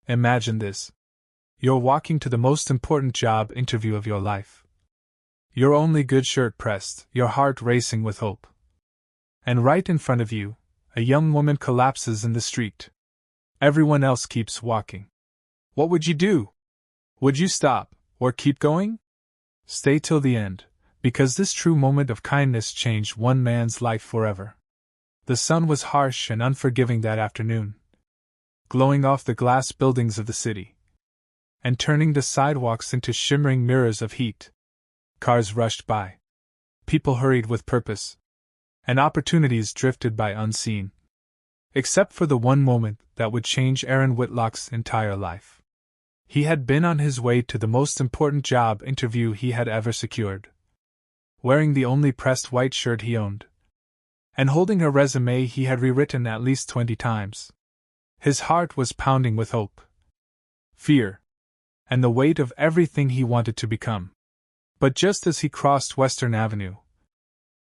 Imagine this. You're walking to the most important job interview of your life. Your only good shirt pressed, your heart racing with hope. And right in front of you, a young woman collapses in the street. Everyone else keeps walking. What would you do? Would you stop, or keep going? Stay till the end, because this true moment of kindness changed one man's life forever. The sun was harsh and unforgiving that afternoon, glowing off the glass buildings of the city, and turning the sidewalks into shimmering mirrors of heat. Cars rushed by. People hurried with purpose, and opportunities drifted by unseen. Except for the one moment that would change Aaron Whitlock's entire life. He had been on his way to the most important job interview he had ever secured, wearing the only pressed white shirt he owned, and holding a resume he had rewritten at least 20 times. His heart was pounding with hope, fear, and the weight of everything he wanted to become. But just as he crossed Western Avenue,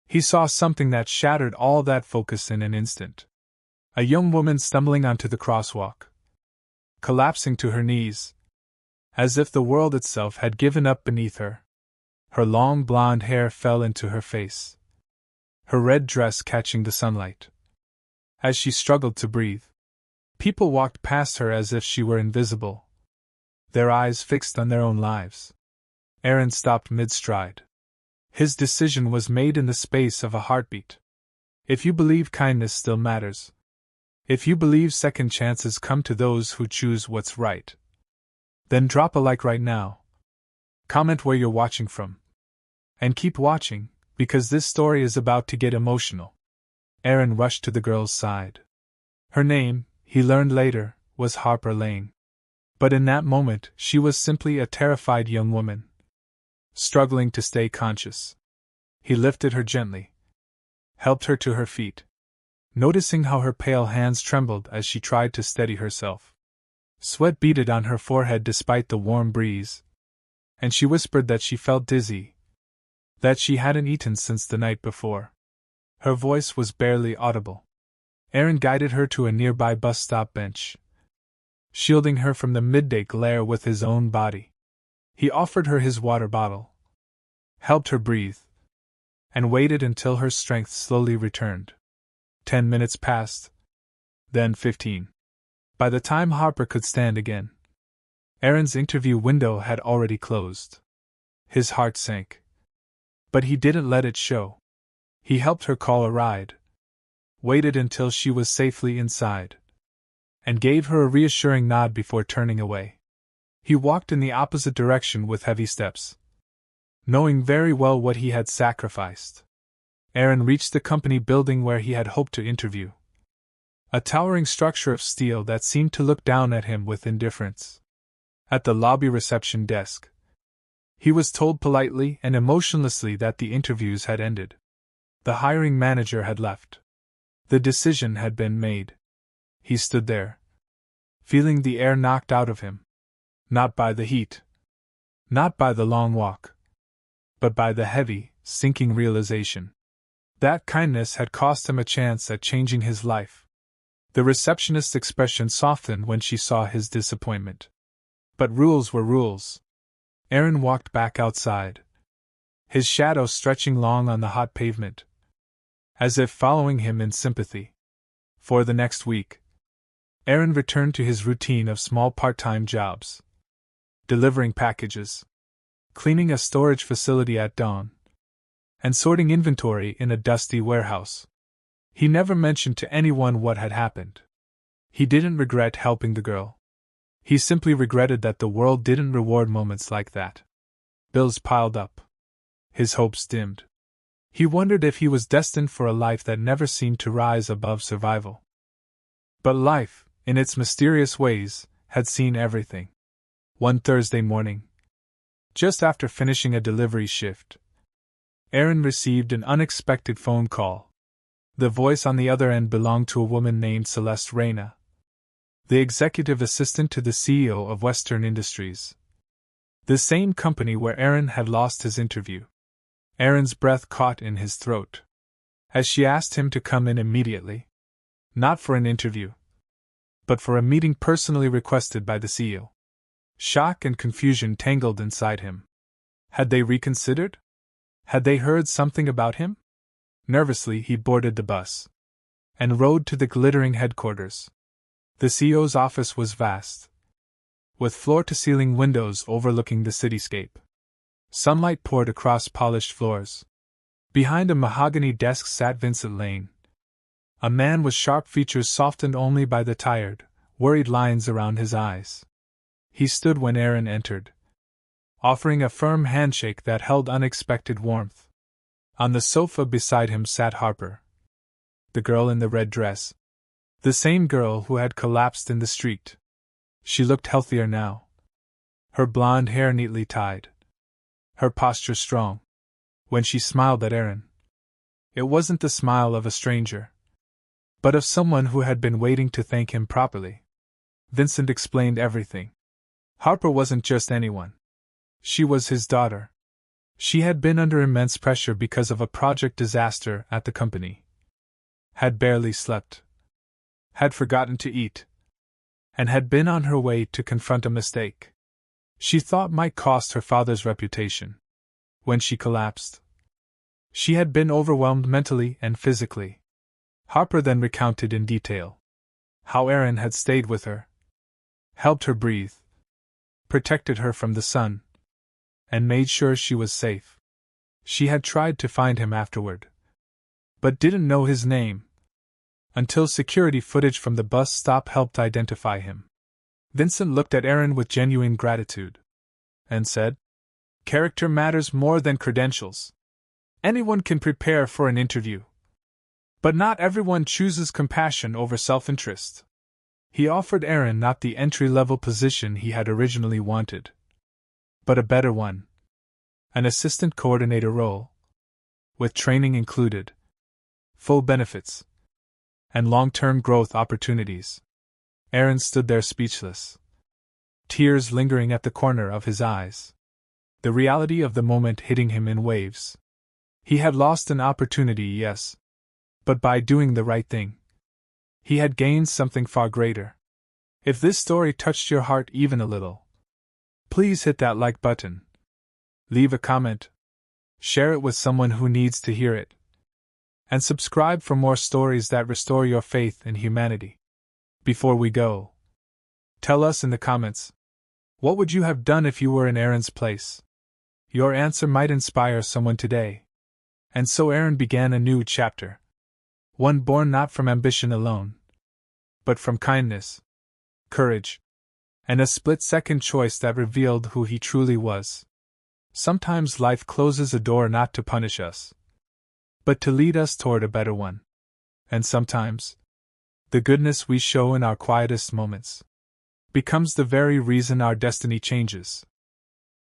he saw something that shattered all that focus in an instant. A young woman stumbling onto the crosswalk, collapsing to her knees, as if the world itself had given up beneath her. Her long blonde hair fell into her face, her red dress catching the sunlight. As she struggled to breathe, people walked past her as if she were invisible, their eyes fixed on their own lives. Aaron stopped mid-stride. His decision was made in the space of a heartbeat. If you believe kindness still matters, if you believe second chances come to those who choose what's right, then drop a like right now. Comment where you're watching from. And keep watching, because this story is about to get emotional. Aaron rushed to the girl's side. Her name, he learned later, was Harper Lane. But in that moment, she was simply a terrified young woman, struggling to stay conscious. He lifted her gently, helped her to her feet, noticing how her pale hands trembled as she tried to steady herself. Sweat beaded on her forehead despite the warm breeze, and she whispered that she felt dizzy, that she hadn't eaten since the night before. Her voice was barely audible. Aaron guided her to a nearby bus stop bench, shielding her from the midday glare with his own body. He offered her his water bottle, helped her breathe, and waited until her strength slowly returned. 10 minutes passed, then 15. By the time Harper could stand again, Aaron's interview window had already closed. His heart sank. But he didn't let it show. He helped her call a ride, waited until she was safely inside, and gave her a reassuring nod before turning away. He walked in the opposite direction with heavy steps, knowing very well what he had sacrificed. Aaron reached the company building where he had hoped to interview, a towering structure of steel that seemed to look down at him with indifference. At the lobby reception desk, he was told politely and emotionlessly that the interviews had ended. The hiring manager had left. The decision had been made. He stood there, feeling the air knocked out of him. Not by the heat, not by the long walk, but by the heavy, sinking realization that kindness had cost him a chance at changing his life. The receptionist's expression softened when she saw his disappointment. But rules were rules. Aaron walked back outside, his shadow stretching long on the hot pavement, as if following him in sympathy. For the next week, Aaron returned to his routine of small part-time jobs, delivering packages, cleaning a storage facility at dawn, and sorting inventory in a dusty warehouse. He never mentioned to anyone what had happened. He didn't regret helping the girl. He simply regretted that the world didn't reward moments like that. Bills piled up. His hopes dimmed. He wondered if he was destined for a life that never seemed to rise above survival. But life, in its mysterious ways, had seen everything. One Thursday morning, just after finishing a delivery shift, Aaron received an unexpected phone call. The voice on the other end belonged to a woman named Celeste Reyna, the executive assistant to the CEO of Western Industries, the same company where Aaron had lost his interview. Aaron's breath caught in his throat as she asked him to come in immediately. Not for an interview, but for a meeting personally requested by the CEO. Shock and confusion tangled inside him. Had they reconsidered? Had they heard something about him? Nervously, he boarded the bus and rode to the glittering headquarters. The CEO's office was vast, with floor-to-ceiling windows overlooking the cityscape. Sunlight poured across polished floors. Behind a mahogany desk sat Vincent Lane, a man with sharp features softened only by the tired, worried lines around his eyes. He stood when Aaron entered, offering a firm handshake that held unexpected warmth. On the sofa beside him sat Harper, the girl in the red dress, the same girl who had collapsed in the street. She looked healthier now, her blonde hair neatly tied, her posture strong. When she smiled at Aaron, it wasn't the smile of a stranger, but of someone who had been waiting to thank him properly. Vincent explained everything. Harper wasn't just anyone. She was his daughter. She had been under immense pressure because of a project disaster at the company, had barely slept, had forgotten to eat, and had been on her way to confront a mistake she thought might cost her father's reputation. When she collapsed, she had been overwhelmed mentally and physically. Harper then recounted in detail how Aaron had stayed with her, helped her breathe, protected her from the sun, and made sure she was safe. She had tried to find him afterward, but didn't know his name, until security footage from the bus stop helped identify him. Vincent looked at Aaron with genuine gratitude, and said, "Character matters more than credentials. Anyone can prepare for an interview, but not everyone chooses compassion over self-interest." He offered Aaron not the entry-level position he had originally wanted, but a better one, an assistant coordinator role, with training included, full benefits, and long-term growth opportunities. Aaron stood there speechless, tears lingering at the corner of his eyes, the reality of the moment hitting him in waves. He had lost an opportunity, yes, but by doing the right thing, he had gained something far greater. If this story touched your heart even a little, please hit that like button, leave a comment, share it with someone who needs to hear it, and subscribe for more stories that restore your faith in humanity. Before we go, tell us in the comments, what would you have done if you were in Aaron's place? Your answer might inspire someone today. And so Aaron began a new chapter, one born not from ambition alone, but from kindness, courage, and a split-second choice that revealed who he truly was. Sometimes life closes a door not to punish us, but to lead us toward a better one. And sometimes, the goodness we show in our quietest moments becomes the very reason our destiny changes.